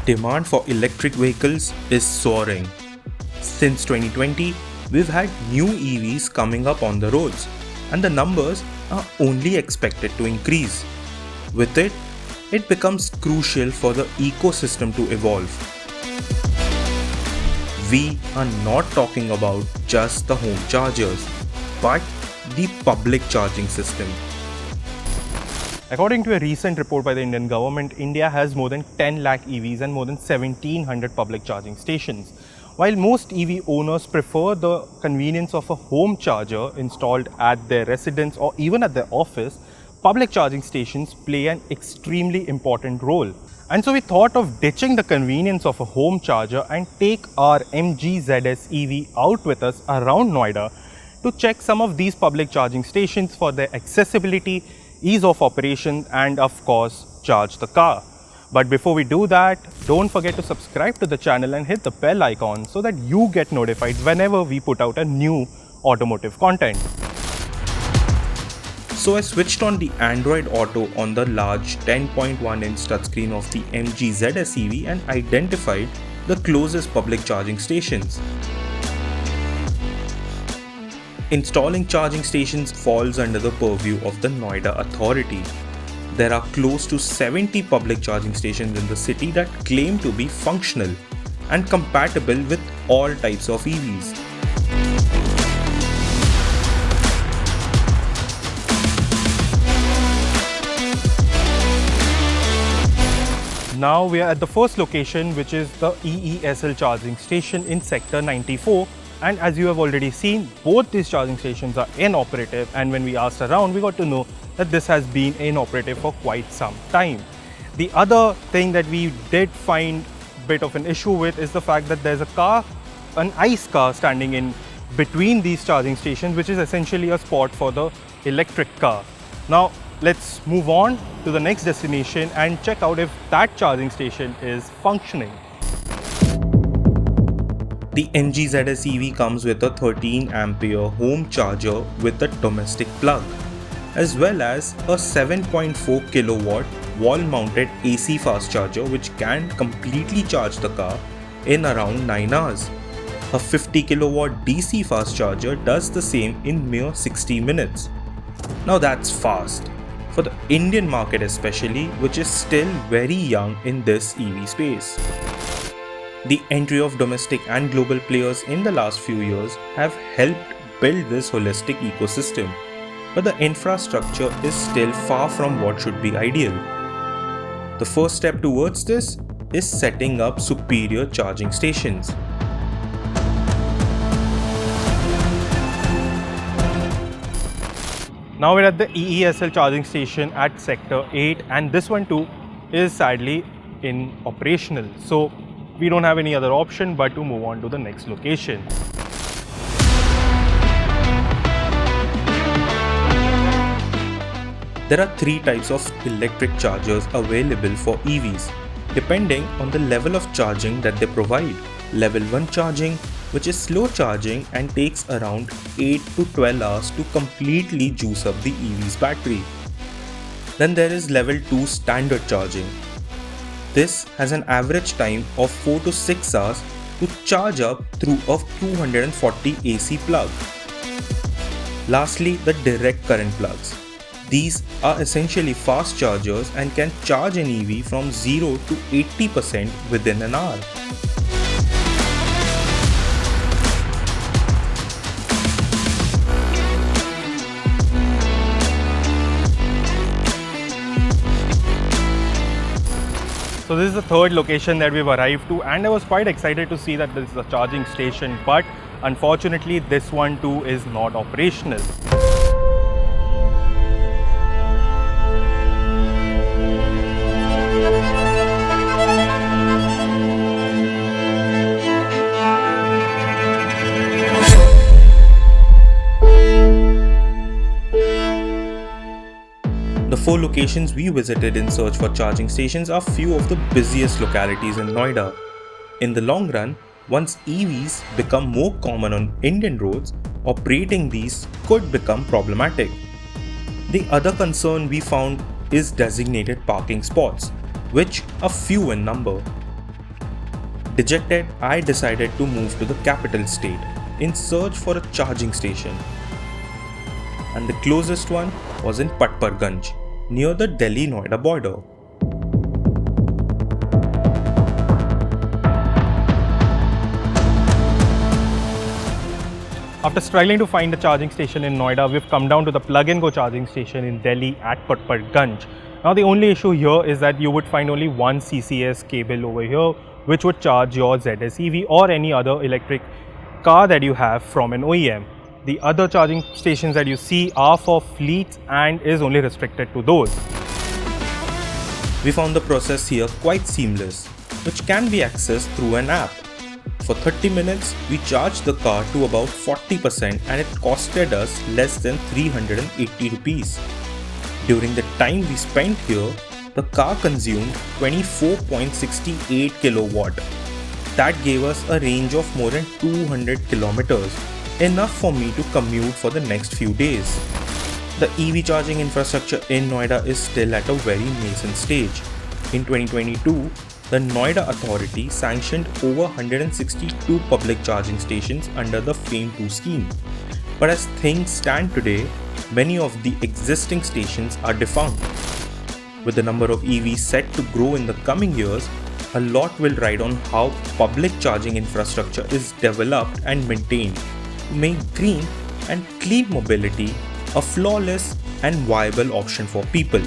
demand for electric vehicles is soaring. Since 2020, we've had new EVs coming up on the roads, and the numbers are only expected to increase. With it, it becomes crucial for the ecosystem to evolve. We are not talking about just the home chargers, but the public charging system. According to a recent report by the Indian government, India has more than 10 lakh EVs and more than 1700 public charging stations. While most EV owners prefer the convenience of a home charger installed at their residence or even at their office, public charging stations play an extremely important role. And so we thought of ditching the convenience of a home charger and take our MG ZS EV out with us around Noida to check some of these public charging stations for their accessibility, ease of operation, and of course, charge the car. But before we do that, don't forget to subscribe to the channel and hit the bell icon so that you get notified whenever we put out a new automotive content. So I switched on the Android Auto on the large 10.1-inch touchscreen of the MG ZS EV and identified the closest public charging stations. Installing charging stations falls under the purview of the Noida Authority. There are close to 70 public charging stations in the city that claim to be functional and compatible with all types of EVs. Now we are at the first location, which is the EESL charging station in sector 94. And as you have already seen, both these charging stations are inoperative, and when we asked around, we got to know that this has been inoperative for quite some time. The other thing that we did find a bit of an issue with is the fact that there's an ICE car standing in between these charging stations, which is essentially a spot for the electric car. Now let's move on to the next destination and check out if that charging station is functioning. The MG ZS EV comes with a 13 ampere home charger with a domestic plug, as well as a 7.4 kilowatt wall-mounted AC fast charger which can completely charge the car in around 9 hours. A 50 kilowatt DC fast charger does the same in mere 60 minutes. Now that's fast, for the Indian market especially, which is still very young in this EV space. The entry of domestic and global players in the last few years have helped build this holistic ecosystem, but the infrastructure is still far from what should be ideal. The first step towards this is setting up superior charging stations. Now we're at the EESL charging station at sector 8, and this one too is sadly inoperational. So we don't have any other option but to move on to the next location. There are 3 types of electric chargers available for EVs, depending on the level of charging that they provide. Level 1 charging, which is slow charging and takes around 8 to 12 hours to completely juice up the EV's battery. Then there is level 2 standard charging. This has an average time of 4 to 6 hours to charge up through a 240 AC plug. Lastly, the direct current plugs. These are essentially fast chargers and can charge an EV from 0 to 80% within an hour. So this is the third location that we've arrived to, and I was quite excited to see that this is a charging station, but unfortunately this one too is not operational. The 4 locations we visited in search for charging stations are few of the busiest localities in Noida. In the long run, once EVs become more common on Indian roads, operating these could become problematic. The other concern we found is designated parking spots, which are few in number. Dejected, I decided to move to the capital state in search for a charging station. And the closest one was in Patparganj, near the Delhi-Noida border. After struggling to find a charging station in Noida, we've come down to the plug-and-go charging station in Delhi at Patparganj. Now the only issue here is that you would find only one CCS cable over here, which would charge your ZS EV or any other electric car that you have from an OEM. The other charging stations that you see are for fleets and is only restricted to those. We found the process here quite seamless, which can be accessed through an app. For 30 minutes, we charged the car to about 40% and it costed us less than 380 rupees. During the time we spent here, the car consumed 24.68 kilowatt. That gave us a range of more than 200 kilometers, enough for me to commute for the next few days. The EV charging infrastructure in Noida is still at a very nascent stage. In 2022, the Noida Authority sanctioned over 162 public charging stations under the FAME2 scheme. But as things stand today, many of the existing stations are defunct. With the number of EVs set to grow in the coming years, a lot will ride on how public charging infrastructure is developed and maintained to make green and clean mobility a flawless and viable option for people.